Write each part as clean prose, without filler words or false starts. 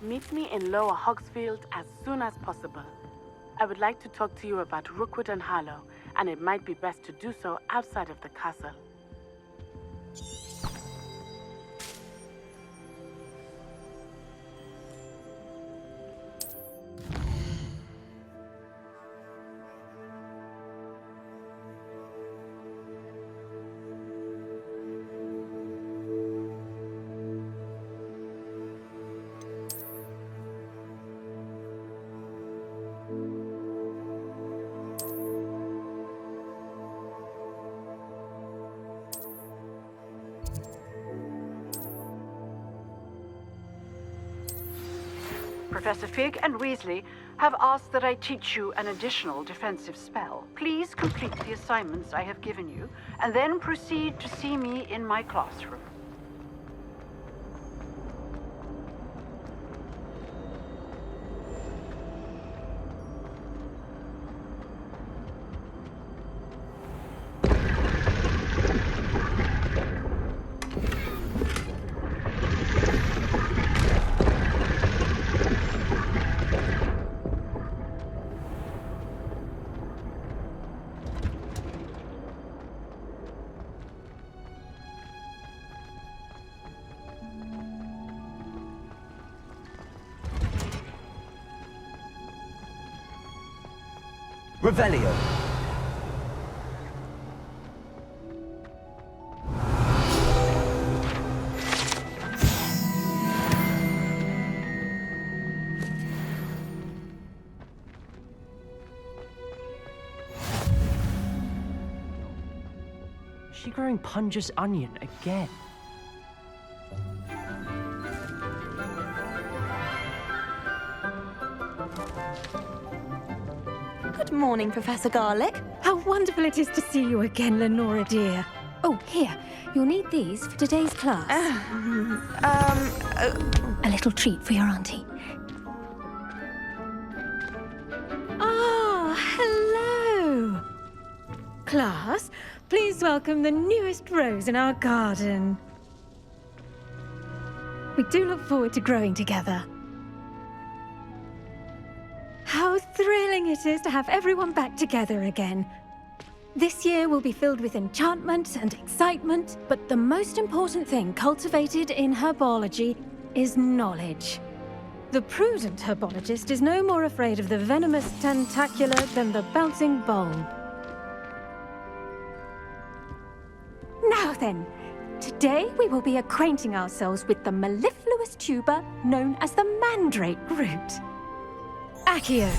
Meet me in Lower Hogsfield as soon as possible. I would like to talk to you about Rookwood and Harlow, and it might be best to do so outside of the castle. Professor Fig and Weasley have asked that I teach you an additional defensive spell. Please complete the assignments I have given you, and then proceed to see me in my classroom. Revelio. Is she growing Punja's onion again? Good morning, Professor Garlick. How wonderful it is to see you again, Lenora dear. Oh, here. You'll need these for today's class. A little treat for your auntie. Ah, hello. Class, please welcome the newest rose in our garden. We do look forward to growing together. How thrilling it is to have everyone back together again. This year will be filled with enchantment and excitement, but the most important thing cultivated in herbology is knowledge. The prudent herbologist is no more afraid of the venomous tentacula than the bouncing bulb. Now then, today we will be acquainting ourselves with the mellifluous tuber known as the mandrake root. Accio.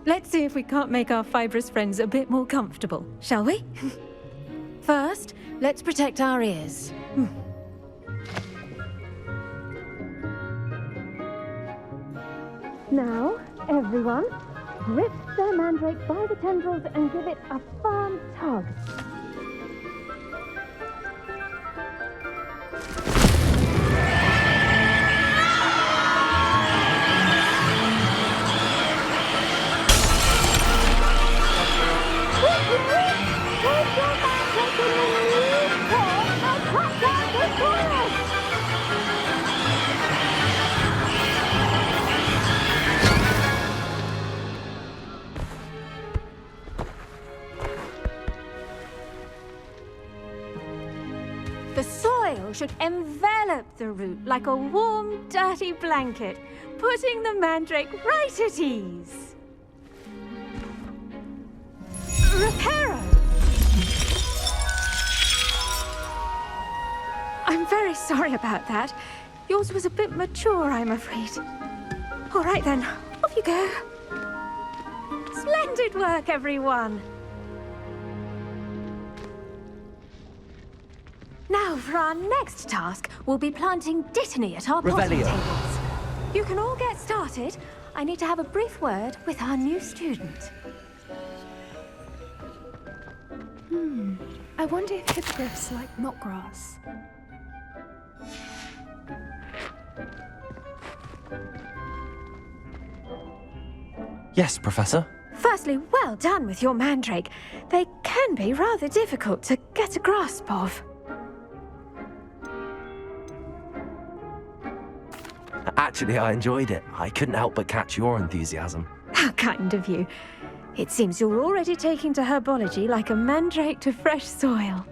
Let's see if we can't make our fibrous friends a bit more comfortable, shall we? First, let's protect our ears. Now, everyone, grip the mandrake by the tendrils and give it a firm tug. The soil should envelop the root like a warm, dirty blanket, putting the mandrake right at ease. Reparo! I'm very sorry about that. Yours was a bit mature, I'm afraid. All right then, off you go. Splendid work, everyone. Now, for our next task, we'll be planting dittany at our potting tables. You can all get started. I need to have a brief word with our new student. I wonder if hippogriffs like knotgrass. Yes, Professor. Firstly, well done with your mandrake. They can be rather difficult to get a grasp of. Actually, I enjoyed it. I couldn't help but catch your enthusiasm. How kind of you. It seems you're already taking to herbology like a mandrake to fresh soil.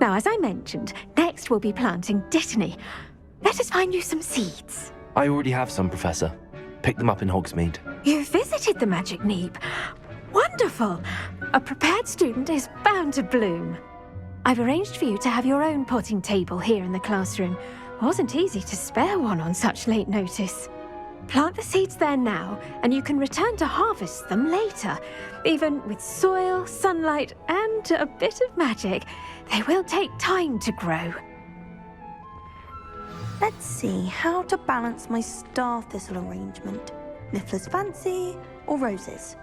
Now, as I mentioned, next we'll be planting dittany. Let us find you some seeds. I already have some, Professor. Picked them up in Hogsmeade. You visited the Magic Neep. Wonderful! A prepared student is bound to bloom. I've arranged for you to have your own potting table here in the classroom. Wasn't easy to spare one on such late notice. Plant the seeds there now, and you can return to harvest them later. Even with soil, sunlight, and a bit of magic, they will take time to grow. Let's see how to balance my star thistle arrangement. Niffler's fancy or roses?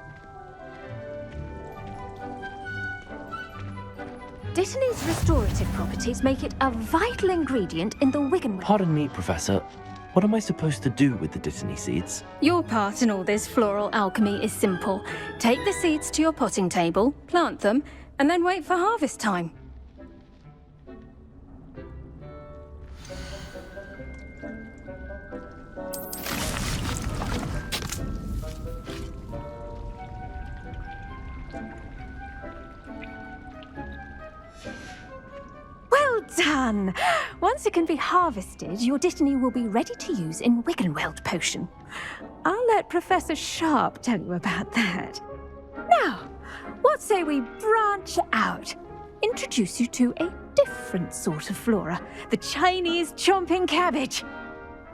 Dittany's restorative properties make it a vital ingredient in the Wiggenweld. Pardon me, Professor. What am I supposed to do with the dittany seeds? Your part in all this floral alchemy is simple. Take the seeds to your potting table, plant them, and then wait for harvest time. Well done! Once it can be harvested, your dittany will be ready to use in Wiggenweld potion. I'll let Professor Sharp tell you about that. Now, what say we branch out? Introduce you to a different sort of flora, the Chinese chomping cabbage.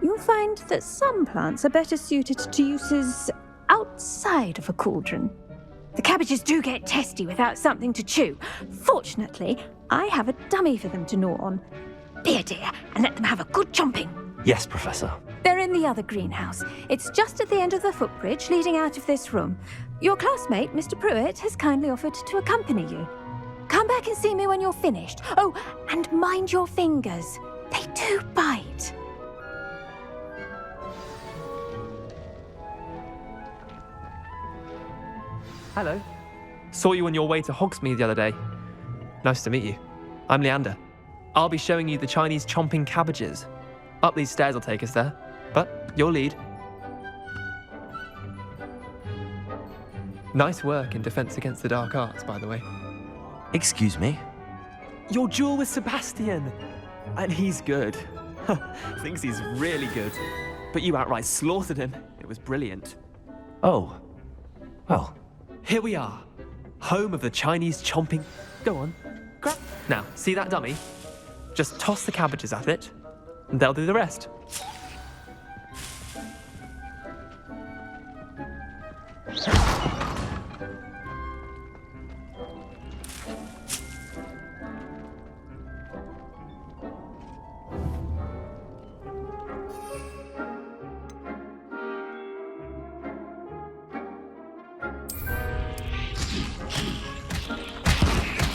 You'll find that some plants are better suited to uses outside of a cauldron. The cabbages do get testy without something to chew. Fortunately, I have a dummy for them to gnaw on. Be a dear and let them have a good chomping. Yes, Professor. They're in the other greenhouse. It's just at the end of the footbridge leading out of this room. Your classmate, Mr. Pruitt, has kindly offered to accompany you. Come back and see me when you're finished. Oh, and mind your fingers. They do bite. Hello. Saw you on your way to Hogsmeade the other day. Nice to meet you. I'm Leander. I'll be showing you the Chinese chomping cabbages. Up these stairs will take us there, but your lead. Nice work in Defense Against the Dark Arts, by the way. Excuse me? Your duel with Sebastian! And he's good. Thinks he's really good. But you outright slaughtered him. It was brilliant. Oh. Well. Here we are. Home of the Chinese chomping... Go on. Grab. Now, see that dummy? Just toss the cabbages at it, and they'll do the rest.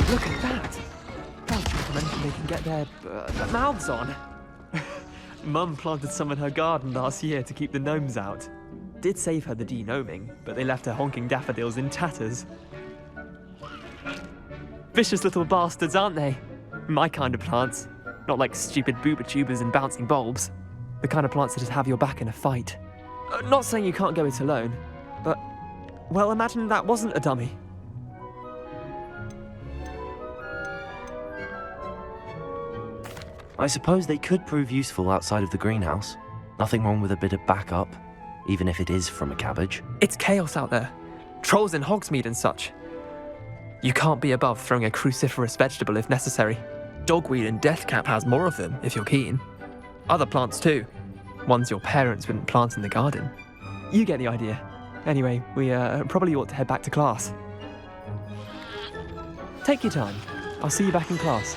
Look at that! Plants recommend they can get their mouths on. Mum planted some in her garden last year to keep the gnomes out. Did save her the de-gnoming, but they left her honking daffodils in tatters. Vicious little bastards, aren't they? My kind of plants. Not like stupid booba tubers and bouncing bulbs. The kind of plants that just have your back in a fight. Not saying you can't go it alone, but... Well, imagine that wasn't a dummy. I suppose they could prove useful outside of the greenhouse. Nothing wrong with a bit of backup, even if it is from a cabbage. It's chaos out there. Trolls in Hogsmeade and such. You can't be above throwing a cruciferous vegetable if necessary. Dogweed and deathcap has more of them, if you're keen. Other plants too. Ones your parents wouldn't plant in the garden. You get the idea. Anyway, we probably ought to head back to class. Take your time. I'll see you back in class.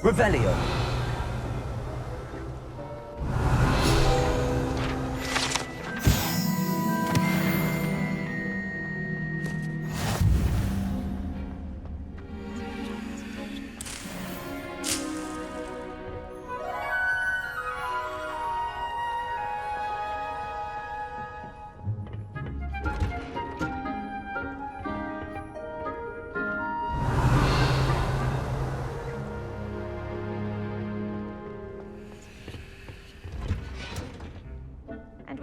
Revelio.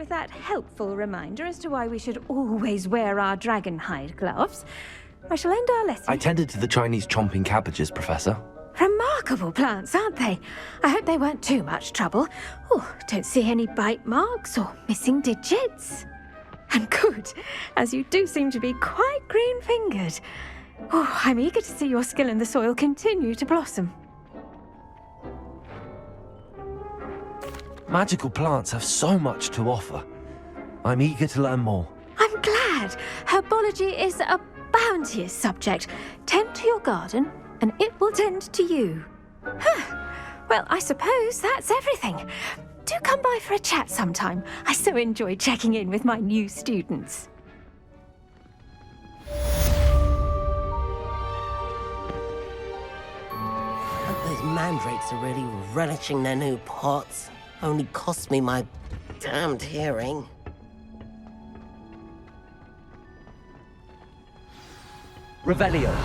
with that helpful reminder as to why we should always wear our dragon hide gloves, I shall end our lesson. I tended to the Chinese chomping cabbages, Professor. Remarkable plants, aren't they? I hope they weren't too much trouble. Oh, don't see any bite marks or missing digits. And good, as you do seem to be quite green-fingered. Oh, I'm eager to see your skill in the soil continue to blossom. Magical plants have so much to offer. I'm eager to learn more. I'm glad. Herbology is a bounteous subject. Tend to your garden, and it will tend to you. Well, I suppose that's everything. Do come by for a chat sometime. I so enjoy checking in with my new students. Hope those mandrakes are really relishing their new pots. Only cost me my damned hearing. Revelio.